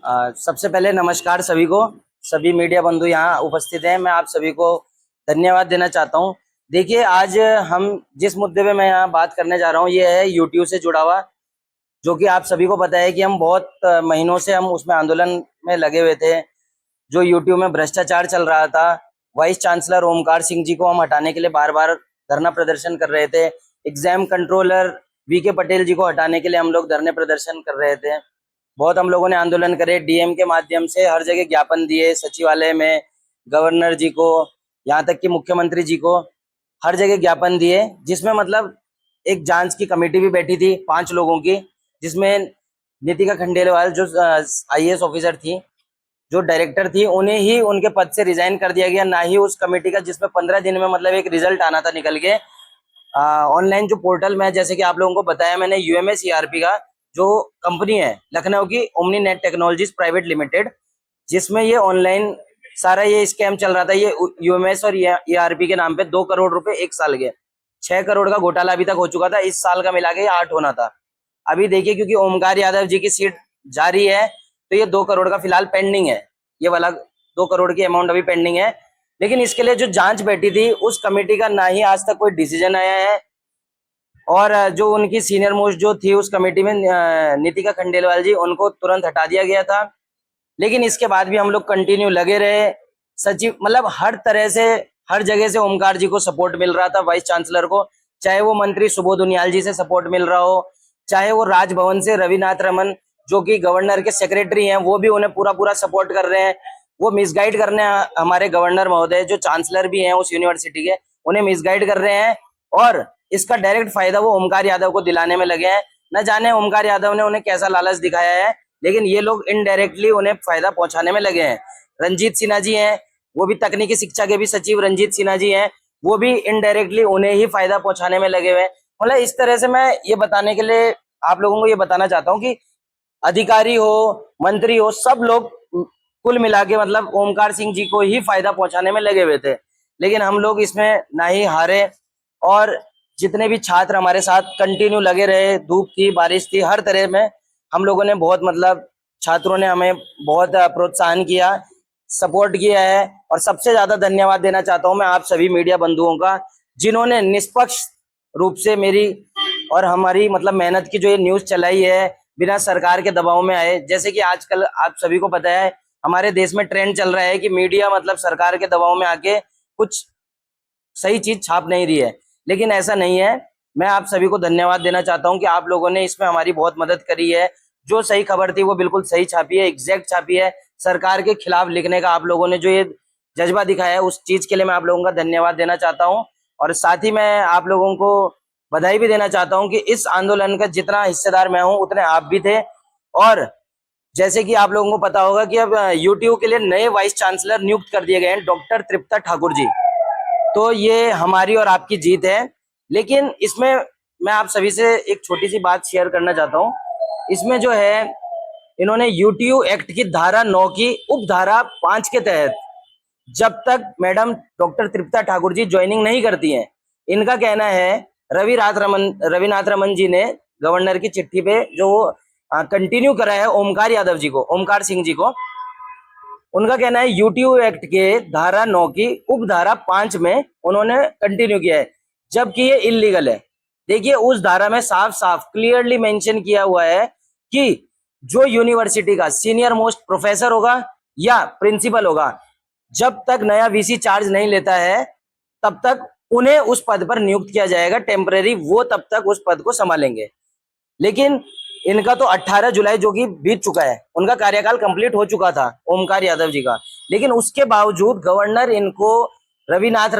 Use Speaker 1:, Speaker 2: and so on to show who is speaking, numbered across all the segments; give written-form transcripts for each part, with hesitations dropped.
Speaker 1: सबसे पहले नमस्कार सभी को। सभी मीडिया बंधु यहाँ उपस्थित हैं, मैं आप सभी को धन्यवाद देना चाहता हूँ। देखिए, आज हम जिस मुद्दे पे मैं यहाँ बात करने जा रहा हूँ ये है यूट्यूब से जुड़ा हुआ, जो कि आप सभी को पता है कि हम बहुत महीनों से हम उसमें आंदोलन में लगे हुए थे। जो यूट्यूब में भ्रष्टाचार चल रहा था, वाइस चांसलर ओमकार सिंह जी को हम हटाने के लिए बार बार धरना प्रदर्शन कर रहे थे। एग्जाम कंट्रोलर वीके पटेल जी को हटाने के लिए हम लोग धरने प्रदर्शन कर रहे थे। बहुत हम लोगों ने आंदोलन करे, डीएम के माध्यम से हर जगह ज्ञापन दिए, सचिवालय में गवर्नर जी को, यहाँ तक कि मुख्यमंत्री जी को हर जगह ज्ञापन दिए। जिसमें मतलब एक जांच की कमेटी भी बैठी थी 5 लोगों की, जिसमें नीतिका खंडेलवाल जो आईएएस ऑफिसर थी, जो डायरेक्टर थी, उन्हें ही उनके पद से रिजाइन कर दिया गया। ना ही उस कमेटी का, जिसमें 15 दिन में मतलब एक रिजल्ट आना था निकल के, ऑनलाइन जो पोर्टल में, जैसे कि आप लोगों को बताया मैंने, यूएमएसईआरपी का जो कंपनी है लखनऊ की, omni net technologies private limited, जिसमें ये ऑनलाइन सारा ये स्कैम चल रहा था। ये यूएमएस और ईआरपी के नाम पे 2 करोड़ रुपए एक साल के, 6 करोड़ का घोटाला अभी तक हो चुका था। इस साल का मिला के 8 होना था। अभी देखिए, क्योंकि ओमकार यादव जी की सीट जारी है, तो ये 2 करोड़ का फिलहाल पेंडिंग है। ये वाला 2 करोड़ की अमाउंट अभी पेंडिंग है। लेकिन इसके लिए जो जांच बैठी थी उस कमेटी का ना ही आज तक कोई डिसीजन आया है, और जो उनकी सीनियर मोस्ट जो थी उस कमेटी में, नीतिका खंडेलवाल जी, उनको तुरंत हटा दिया गया था। लेकिन इसके बाद भी हम लोग कंटिन्यू लगे रहे। सचिव मतलब हर तरह से, हर जगह से ओमकार जी को सपोर्ट मिल रहा था, वाइस चांसलर को। चाहे वो मंत्री सुबोध उनियाल जी से सपोर्ट मिल रहा हो, चाहे वो राजभवन से रविनाथ रमन जो कि गवर्नर के सेक्रेटरी हैं, वो भी उन्हें पूरा पूरा सपोर्ट कर रहे हैं। वो मिसगाइड करने हमारे गवर्नर महोदय जो चांसलर भी हैं उस यूनिवर्सिटी के, उन्हें मिसगाइड कर रहे हैं, और इसका डायरेक्ट फायदा वो ओमकार यादव को दिलाने में लगे हैं। न जाने ओमकार यादव ने उन्हें कैसा लालच दिखाया है, लेकिन ये लोग इनडायरेक्टली उन्हें फायदा पहुंचाने में लगे हैं। रंजीत सिन्हा जी हैं, वो भी तकनीकी शिक्षा के भी सचिव रंजीत सिन्हा जी हैं, वो भी इनडायरेक्टली उन्हें ही फायदा पहुंचाने में लगे हुए हैं। मतलब इस तरह से मैं ये बताने के लिए आप लोगों को ये बताना चाहता हूँ कि अधिकारी हो, मंत्री हो, सब लोग कुल मिला के मतलब ओमकार सिंह जी को ही फायदा पहुंचाने में लगे हुए थे। लेकिन हम लोग इसमें ना ही हारे, और जितने भी छात्र हमारे साथ कंटिन्यू लगे रहे, धूप थी, बारिश थी, हर तरह में हम लोगों ने बहुत मतलब छात्रों ने हमें बहुत प्रोत्साहन किया, सपोर्ट किया है। और सबसे ज्यादा धन्यवाद देना चाहता हूं मैं आप सभी मीडिया बंधुओं का, जिन्होंने निष्पक्ष रूप से मेरी और हमारी मतलब मेहनत की जो ये न्यूज चलाई है, बिना सरकार के दबाव में आए। जैसे कि आजकल आप सभी को पता है हमारे देश में ट्रेंड चल रहा है कि मीडिया मतलब सरकार के दबाव में आके कुछ सही चीज छाप नहीं रही है, लेकिन ऐसा नहीं है। मैं आप सभी को धन्यवाद देना चाहता हूं कि आप लोगों ने इसमें हमारी बहुत मदद करी है। जो सही खबर थी वो बिल्कुल सही छापी है, एग्जैक्ट छापी है। सरकार के खिलाफ लिखने का आप लोगों ने जो ये जज्बा दिखाया है, उस चीज के लिए मैं आप लोगों का धन्यवाद देना चाहता हूँ। और साथ ही मैं आप लोगों को बधाई भी देना चाहता हूँ कि इस आंदोलन का जितना हिस्सेदार मैं हूँ उतने आप भी थे। और जैसे कि आप लोगों को पता होगा कि अब यूट्यूब के लिए नए वाइस चांसलर नियुक्त कर दिए गए हैं, डॉक्टर तृप्ता ठाकुर जी। तो ये हमारी और आपकी जीत है। लेकिन इसमें मैं आप सभी से एक छोटी सी बात शेयर करना चाहता हूँ। इसमें जो है, इन्होंने यूट्यूब एक्ट की धारा 9 की उपधारा 5 के तहत जब तक मैडम डॉक्टर तृप्ता ठाकुर जी ज्वाइनिंग नहीं करती हैं, इनका कहना है, रविनाथ रमन जी ने गवर्नर की चिट्ठी पे जो कंटिन्यू करा है ओमकार यादव जी को, ओमकार सिंह जी को, उनका कहना है यूट्यूब एक्ट के धारा 9 की उपधारा 5 में उन्होंने कंटिन्यू किया है, जबकि ये इलीगल है। देखिए, उस धारा में साफ साफ क्लियरली मेंशन किया हुआ है कि जो यूनिवर्सिटी का सीनियर मोस्ट प्रोफेसर होगा या प्रिंसिपल होगा, जब तक नया वीसी चार्ज नहीं लेता है तब तक उन्हें उस पद पर नियुक्त किया जाएगा टेम्परेरी, वो तब तक उस पद को संभालेंगे। लेकिन इनका तो 18 जुलाई जो कि बीत चुका है, उनका कार्यकाल कंप्लीट हो चुका था ओमकार यादव जी का, लेकिन उसके बावजूद गवर्नर इनको रविनाथ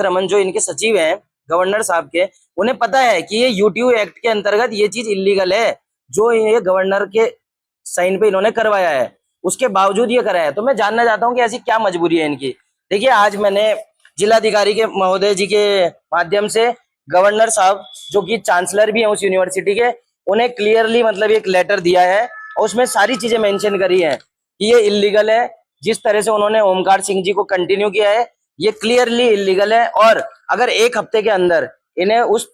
Speaker 1: रमन जो इनके सचिव हैं गवर्नर साहब के, उन्हें पता है कि ये यूट्यूब एक्ट के अंतर्गत ये चीज इलीगल है, जो ये गवर्नर के साइन पे इन्होंने करवाया है, उसके बावजूद ये कराया है। तो मैं जानना चाहता हूँ कि ऐसी क्या मजबूरी है इनकी। देखिए, आज मैंने जिलाधिकारी के महोदय जी के माध्यम से गवर्नर साहब जो कि चांसलर भी हैं उस यूनिवर्सिटी के, उन्हें क्लियरली मतलब एक लेटर दिया है, और उसमें सारी चीजें मेंशन करी हैं कि ये इलीगल है। जिस तरह से उन्होंने ओमकार सिंह जी को कंटिन्यू किया है, ये क्लियरली इलीगल है। और अगर 1 हफ्ते के अंदर इन्हें उस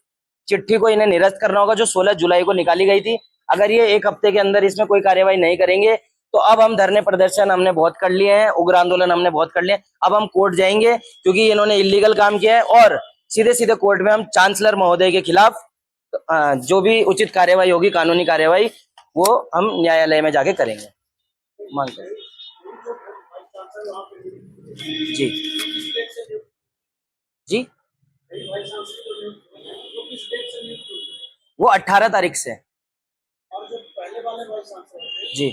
Speaker 1: चिट्ठी को इन्हें निरस्त करना होगा जो 16 जुलाई को निकाली गई थी, अगर ये एक हफ्ते के अंदर इसमें कोई कार्यवाही नहीं करेंगे तो अब हम धरने प्रदर्शन हमने बहुत कर लिए हैं, उग्र आंदोलन हमने बहुत कर लिए हैं, अब हम कोर्ट जाएंगे क्योंकि इन्होंने इलीगल काम किया है। और सीधे सीधे कोर्ट में हम चांसलर महोदय के खिलाफ जो भी उचित कार्यवाही होगी, कानूनी कार्यवाही, वो हम न्यायालय में जाके करेंगे। मानते हैं जी जी। वो 18 तारीख से जी,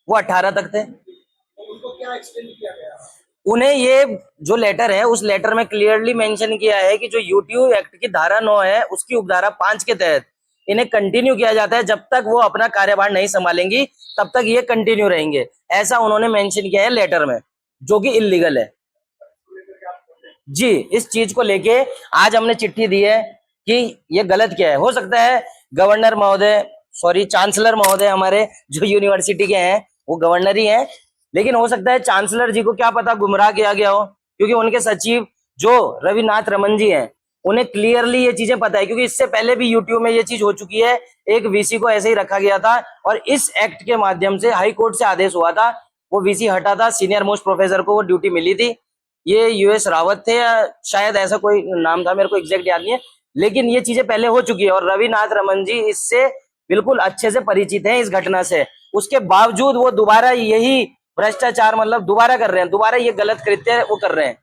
Speaker 1: वो 18 तक थे। उन्हें ये जो लेटर है उस लेटर में क्लियरली मेंशन किया है कि जो यूटीयू एक्ट की धारा 9 है उसकी उपधारा 5 के तहत इन्हें कंटिन्यू किया जाता है। जब तक वो अपना कार्यभार नहीं संभालेंगी तब तक ये कंटिन्यू रहेंगे, ऐसा उन्होंने मेंशन किया है लेटर में, जो कि इलीगल है जी। इस चीज को लेके आज हमने चिट्ठी दी है कि ये गलत क्या है। हो सकता है गवर्नर महोदय, सॉरी चांसलर महोदय हमारे जो यूनिवर्सिटी के हैं वो गवर्नर ही हैं, लेकिन हो सकता है चांसलर जी को क्या पता गुमराह किया गया हो, क्योंकि उनके सचिव जो रविनाथ रमन जी हैं उन्हें क्लियरली ये चीजें पता है, क्योंकि इससे पहले भी यूट्यूब में ये चीज हो चुकी है। एक वीसी को ऐसे ही रखा गया था और इस एक्ट के माध्यम से हाई कोर्ट से आदेश हुआ था, वो वीसी हटा था, सीनियर मोस्ट प्रोफेसर को वो ड्यूटी मिली थी। ये यूएस रावत थे या शायद ऐसा कोई नाम था, मेरे को एग्जैक्ट याद नहीं है, लेकिन ये चीजें पहले हो चुकी है और रविनाथ रमन जी इससे बिल्कुल अच्छे से परिचित हैं इस घटना से। उसके बावजूद वो दोबारा यही भ्रष्टाचार मतलब दोबारा कर रहे हैं, दोबारा ये गलत कृत्य वो कर रहे हैं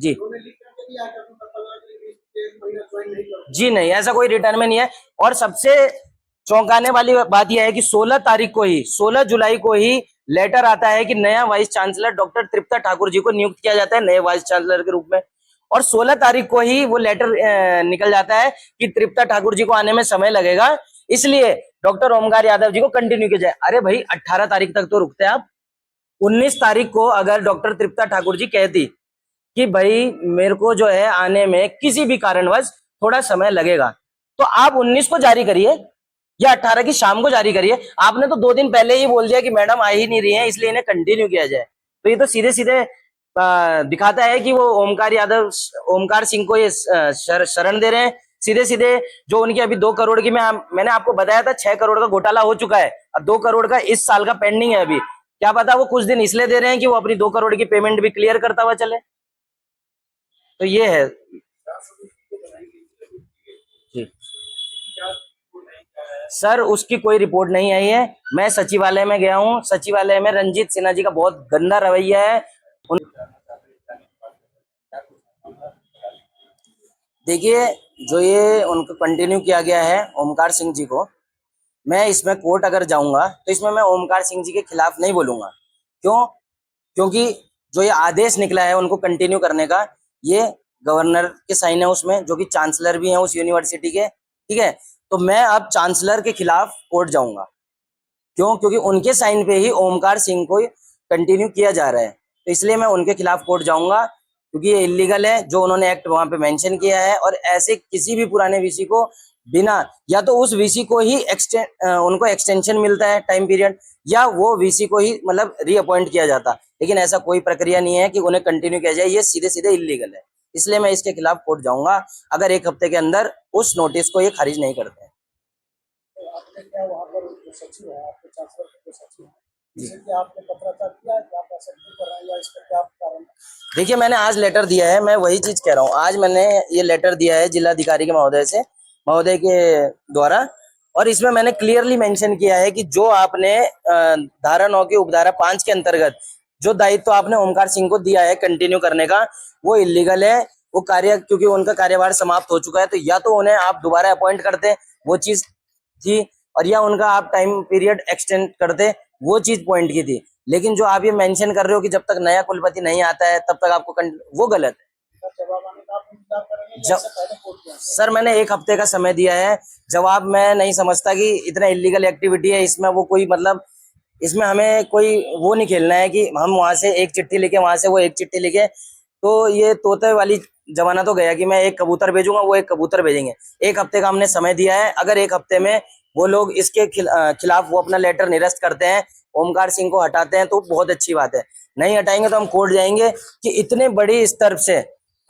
Speaker 1: जी। जी नहीं, ऐसा कोई रिटर्न में नहीं है। और सबसे चौंकाने वाली बात यह है कि 16 तारीख को ही, 16 जुलाई को ही लेटर आता है कि नया वाइस चांसलर डॉक्टर तृप्ता ठाकुर जी को नियुक्त किया जाता है नए वाइस चांसलर के रूप में। और 16 तारीख को ही वो लेटर निकल जाता है कि तृप्ता ठाकुर जी को आने में समय लगेगा, इसलिए डॉक्टर ओमकार यादव जी को कंटिन्यू किया जाए। अरे भाई 18 तारीख तक तो रुकते हैं आप। 19 तारीख को अगर डॉक्टर तृप्ता ठाकुर जी कहती कि भाई मेरे को जो है आने में किसी भी कारणवश थोड़ा समय लगेगा, तो आप 19 को जारी करिए या 18 की शाम को जारी करिए। आपने तो 2 दिन पहले ही बोल दिया कि मैडम आ ही नहीं रही है इसलिए इन्हें कंटिन्यू किया जाए। तो ये तो सीधे सीधे दिखाता है कि वो ओमकार सिंह को ये शरण दे रहे हैं। सीधे सीधे जो उनकी अभी 2 करोड़ की मैंने आपको बताया था 6 करोड़ का घोटाला हो चुका है, अब 2 करोड़ का इस साल का पेंडिंग है अभी। क्या पता वो कुछ दिन इसलिए दे रहे हैं कि वो अपनी 2 करोड़ की पेमेंट भी क्लियर करता हुआ चले। तो ये है जी सर, उसकी कोई रिपोर्ट नहीं आई है। मैं सचिवालय में गया हूँ, सचिवालय में रंजीत सिन्हा जी का बहुत गंदा रवैया है। देखिए जो ये उनको कंटिन्यू किया गया है ओमकार सिंह जी को, मैं इसमें कोर्ट अगर जाऊंगा तो इसमें मैं ओमकार सिंह जी के खिलाफ नहीं बोलूंगा। क्यों? क्योंकि जो ये आदेश निकला है उनको कंटिन्यू करने का, ये गवर्नर के साइन है उसमें, जो कि चांसलर भी हैं उस यूनिवर्सिटी के, ठीक है। तो मैं अब चांसलर के खिलाफ कोर्ट जाऊंगा। क्यों? क्योंकि उनके साइन पे ही ओमकार सिंह को कंटिन्यू किया जा रहा है, तो इसलिए मैं उनके खिलाफ कोर्ट जाऊंगा, क्योंकि ये इलीगल है जो उन्होंने एक्ट वहां पे मेंशन किया है। और ऐसे किसी भी पुराने वीसी को बिना, या तो उस वीसी को ही उनको एक्सटेंशन मिलता है टाइम पीरियड, या वो वीसी को ही मतलब रीअपॉइंट किया जाता, लेकिन ऐसा कोई प्रक्रिया नहीं है कि उन्हें कंटिन्यू किया जाए। ये सीधे सीधे इलीगल है, इसलिए मैं इसके खिलाफ कोर्ट जाऊंगा अगर 1 हफ्ते के अंदर उस नोटिस को ये खारिज नहीं करते हैं।
Speaker 2: आपने क्या वहाँ पर जो सचिव है, आपके चांसलर के जो सचिव है, जिसे कि आपने पत्राचार किया है कि आप ऐसा क्यों कर रहे हैं या इसका क्या कारण?
Speaker 1: देखिए मैंने आज लेटर दिया है, मैं वही चीज कह रहा हूँ, आज मैंने ये लेटर दिया है जिलाधिकारी के महोदय के द्वारा, और इसमें मैंने क्लियरली मेंशन किया है कि जो आपने धारा 9 की उपधारा 5 के अंतर्गत जो दायित्व आपने ओमकार सिंह को दिया है कंटिन्यू करने का, वो इलीगल है। वो कार्य, क्योंकि उनका कार्यभार समाप्त हो चुका है, तो या तो उन्हें आप दोबारा अपॉइंट करते, वो चीज थी, और या उनका आप टाइम पीरियड एक्सटेंड करते, वो चीज पॉइंट की थी। लेकिन जो आप ये मेंशन कर रहे हो कि जब तक नया कुलपति नहीं आता है तब तक आपको वो गलत है। सर मैंने 1 हफ्ते का समय दिया है, जवाब मैं नहीं समझता कि इतना इलीगल एक्टिविटी है इसमें, वो कोई मतलब इसमें हमें कोई वो नहीं खेलना है कि हम वहां से एक चिट्ठी लिखे, वहां से वो एक चिट्ठी लिखे। तो ये तोते वाली जमाना तो गया कि मैं एक कबूतर भेजूंगा, वो एक कबूतर भेजेंगे। 1 हफ्ते का हमने समय दिया है, अगर 1 हफ्ते में वो लोग इसके खिलाफ वो अपना लेटर निरस्त करते हैं, ओमकार सिंह को हटाते हैं, तो बहुत अच्छी बात है। नहीं हटाएंगे तो हम कोर्ट जाएंगे कि इतने बड़ी स्तर से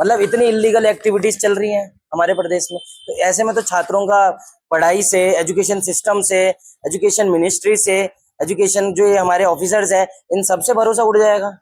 Speaker 1: मतलब इतनी इलीगल एक्टिविटीज चल रही हैं। हमारे प्रदेश में। तो ऐसे में तो छात्रों का पढ़ाई से, एजुकेशन सिस्टम से, एजुकेशन मिनिस्ट्री से, एजुकेशन जो ये हमारे ऑफिसर्स हैं, इन सबसे भरोसा उड़ जाएगा।